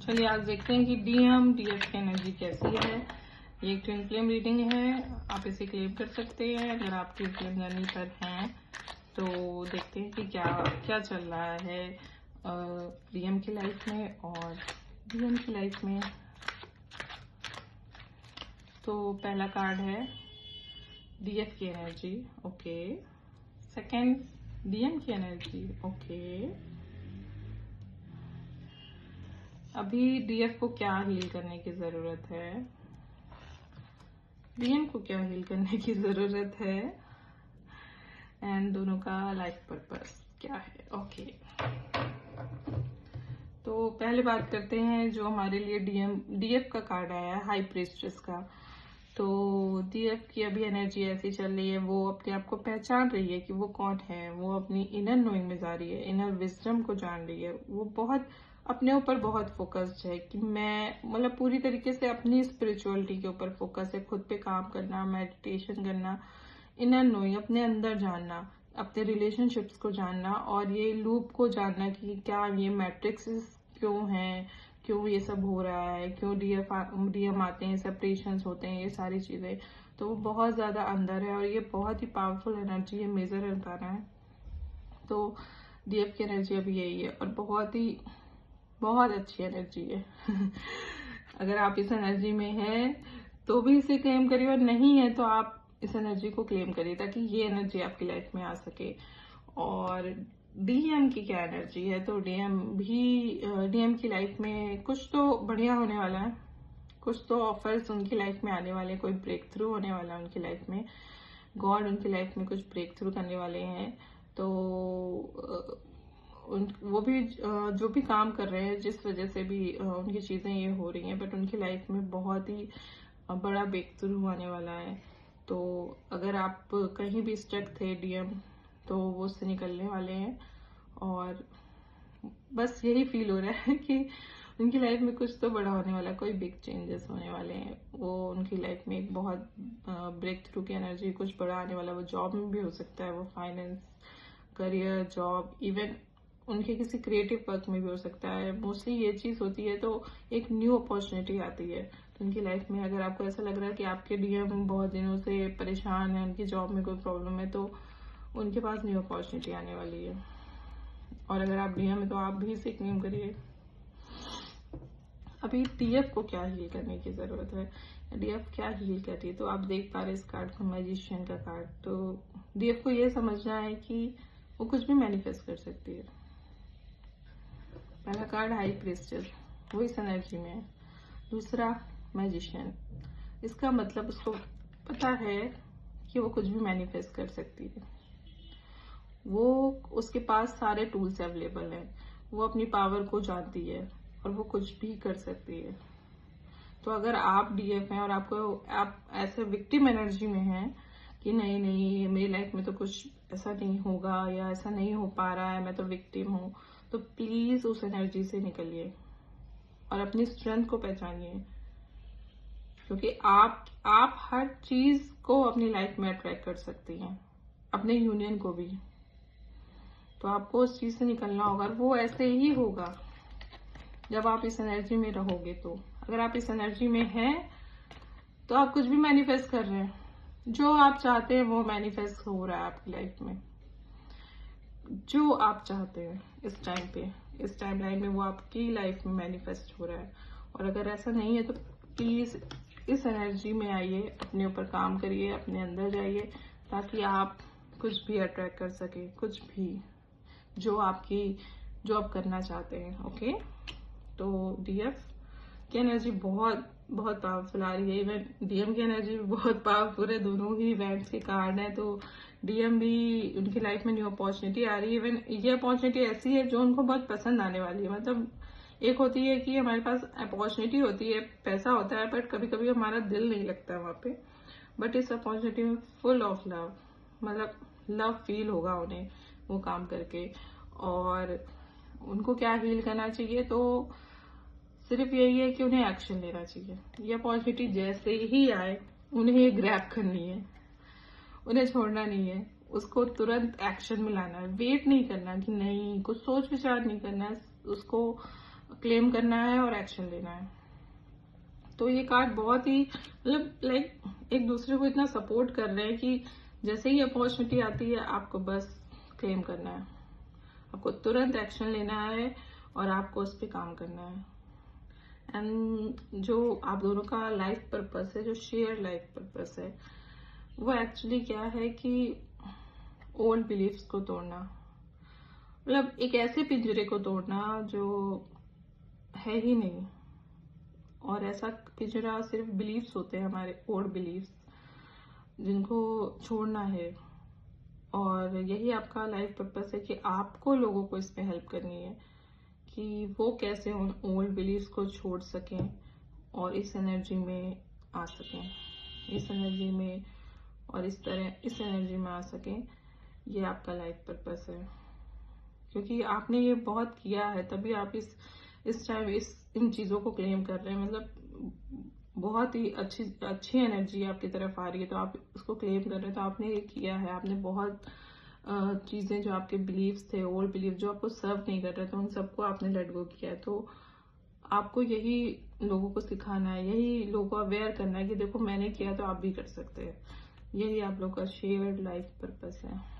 चलिए आज देखते हैं कि डीएम डीएफ की एनर्जी कैसी है। ये एक ट्विन फ्लेम रीडिंग है, आप इसे क्लेम कर सकते हैं अगर आप ट्विन फ्लेम जर्नी पर हैं। तो देखते हैं कि क्या क्या चल रहा है डीएम की लाइफ में और डीएम की लाइफ में। तो पहला कार्ड है डीएफ की एनर्जी, ओके। सेकंड डीएम की एनर्जी, ओके। अभी डीएफ को क्या हील करने की जरूरत है, डीएम को क्या हील करने की जरूरत है, एंड दोनों का लाइफ पर्पस क्या है, ओके। तो पहले बात करते हैं जो हमारे लिए डीएफ का कार्ड आया है, हाई प्रीस्ट्रेस का। तो डीएफ की अभी एनर्जी ऐसी चल रही है, वो अपने आप को पहचान रही है कि वो कौन है, वो अपनी इनर नोइंग में जा रही है, इनर विजडम को जान रही है। वो बहुत अपने ऊपर बहुत फोकस्ड है कि मैं मतलब पूरी तरीके से अपनी स्पिरिचुअलिटी के ऊपर फोकस है, खुद पे काम करना, मेडिटेशन करना, इनर नोइंग, अपने अंदर जानना, अपने रिलेशनशिप्स को जानना और ये लूप को जानना कि क्या ये मैट्रिक्स क्यों है, क्यों ये सब हो रहा है, क्यों डीएम आते हैं, सेपरेशंस होते हैं, ये सारी चीजें। तो वो बहुत ज्यादा अंदर है और ये बहुत ही पावरफुल एनर्जी है, मेजर एरकाना है। तो डीएफ की एनर्जी अभी यही है और बहुत अच्छी एनर्जी है। अगर आप इस एनर्जी में हैं तो भी इसे क्लेम करिए और नहीं है तो आप इस एनर्जी को क्लेम करिए ताकि ये एनर्जी आपकी लाइफ में आ सके। और डीएम की क्या एनर्जी है, तो डीएम की लाइफ में कुछ तो बढ़िया होने वाला है, कुछ तो ऑफर्स उनकी लाइफ में आने वाले हैं, कोई ब्रेक थ्रू होने वाला है उनकी लाइफ में, गॉड उनकी लाइफ में कुछ ब्रेक थ्रू करने वाले हैं। तो वो भी जो भी काम कर रहे हैं, जिस वजह से भी उनकी चीजें ये हो रही हैं, बट उनकी लाइफ में बहुत ही बड़ा ब्रेक थ्रू आने वाला है। तो अगर आप कहीं भी स्टक थे डीएम, तो वो उससे निकलने वाले हैं। और बस यही फील हो रहा है कि उनकी लाइफ में कुछ तो बड़ा होने वाला है, कोई बिग चेंजेस होने वाले हैं। वो उनकी लाइफ में एक बहुत ब्रेक थ्रू की एनर्जी, कुछ बड़ा आने वाला है। वो जॉब में भी हो सकता है, वो फाइनेंस, करियर, जॉब, इवन उनके किसी क्रिएटिव वर्क में भी हो सकता है। मोस्टली ये चीज होती है तो एक न्यू अपॉर्चुनिटी आती है। तो उनकी लाइफ में अगर आपको ऐसा लग रहा है कि आपके डीएम बहुत दिनों से परेशान है, उनकी जॉब में कोई प्रॉब्लम है, तो उनके पास न्यू अपॉर्चुनिटी आने वाली है। और अगर आप डीएम है तो आप भी इसे क्लेम करिए। अभी डीएफ को क्या हील करने की जरूरत है, डीएफ क्या हील कर रही है, तो आप देख पा रहे इस कार्ड को, मैजिशियन का कार्ड। तो डीएफ को ये समझना है कि वो कुछ भी मैनिफेस्ट कर सकती है। पहला कार्ड हाई प्रीस्टेस, वो इस एनर्जी में है। दूसरा मैजिशियन, इसका मतलब उसको पता है कि वो कुछ भी मैनिफेस्ट कर सकती है। वो उसके पास सारे टूल्स अवेलेबल हैं, वो अपनी पावर को जानती है और वो कुछ भी कर सकती है। तो अगर आप डीएफ हैं और आप ऐसे विक्टिम एनर्जी में हैं कि नहीं नहीं मेरी लाइफ में तो कुछ ऐसा नहीं होगा या ऐसा नहीं हो पा रहा है, मैं तो विक्टिम हूँ, तो प्लीज उस एनर्जी से निकलिए और अपनी स्ट्रेंथ को पहचानिए। क्योंकि आप हर चीज को अपनी लाइफ में अट्रैक्ट कर सकती हैं, अपने यूनियन को भी। तो आपको उस चीज से निकलना होगा और वो ऐसे ही होगा जब आप इस एनर्जी में रहोगे। तो अगर आप इस एनर्जी में हैं तो आप कुछ भी मैनिफेस्ट कर रहे हैं, जो आप चाहते हैं वो मैनिफेस्ट हो रहा है आपकी लाइफ में। जो आप चाहते हैं इस टाइम पे, इस टाइम लाइन में, वो आपकी लाइफ में मैनिफेस्ट हो रहा है। और अगर ऐसा नहीं है तो प्लीज इस एनर्जी में आइए, अपने ऊपर काम करिए, अपने अंदर जाइए, ताकि आप कुछ भी अट्रैक्ट कर सके, कुछ भी जो आप करना चाहते हैं, ओके। तो डीएफ की एनर्जी बहुत बहुत पावरफुल आ रही है, इवन डीएम की एनर्जी भी बहुत पावरफुल है। दोनों ही इवेंट्स के कार्ड है, तो डीएम भी उनकी लाइफ में न्यू अपॉर्चुनिटी आ रही है। इवन ये अपॉर्चुनिटी ऐसी है जो उनको बहुत पसंद आने वाली है। मतलब एक होती है कि हमारे पास अपॉर्चुनिटी होती है, पैसा होता है, बट कभी कभी हमारा दिल नहीं लगता वहां पे। बट इस अपॉर्चुनिटी में फुल ऑफ लव, मतलब लव फील होगा उन्हें वो काम करके। और उनको क्या हील करना चाहिए, तो सिर्फ यही है कि उन्हें एक्शन लेना चाहिए। ये अपॉर्चुनिटी जैसे ही आए उन्हें ये ग्रैब करनी है, उन्हें छोड़ना नहीं है, उसको तुरंत एक्शन में लाना है। वेट नहीं करना कि नहीं, कुछ सोच विचार नहीं करना है, उसको क्लेम करना है और एक्शन लेना है। तो ये कार्ड बहुत ही मतलब लाइक एक दूसरे को इतना सपोर्ट कर रहे हैं कि जैसे ही अपॉर्चुनिटी आती है आपको बस क्लेम करना है, आपको तुरंत एक्शन लेना है और आपको उस पर काम करना है। एंड जो आप दोनों का लाइफ पर्पस है, जो शेयर लाइफ पर्पस है, वो एक्चुअली क्या है कि ओल्ड बिलीफ्स को तोड़ना, मतलब एक ऐसे पिंजरे को तोड़ना जो है ही नहीं। और ऐसा पिंजरा सिर्फ बिलीफ्स होते हैं, हमारे ओल्ड बिलीफ्स, जिनको छोड़ना है। और यही आपका लाइफ पर्पस है कि आपको लोगों को इसमें हेल्प करनी है कि वो कैसे उन ओल्ड बिलीफ्स को छोड़ सकें और इस एनर्जी में आ सकें, इस एनर्जी में और इस एनर्जी में आ सकें। ये आपका लाइफ पर्पस है, क्योंकि आपने ये बहुत किया है, तभी आप इस टाइम इन चीजों को क्लेम कर रहे हैं। मतलब बहुत ही अच्छी एनर्जी आपकी तरफ आ रही है, तो आप उसको क्लेम कर रहे हैं। तो आपने ये किया है, आपने बहुत चीजें जो आपके बिलीव्स थे, ओल्ड बिलीव जो आपको सर्व नहीं कर रहे थे, उन सबको आपने लेट गो किया है। तो आपको यही लोगों को सिखाना है, यही लोगों को अवेयर करना है कि देखो मैंने किया तो आप भी कर सकते हैं। यही आप लोग का शेयर्ड लाइफ पर्पस है।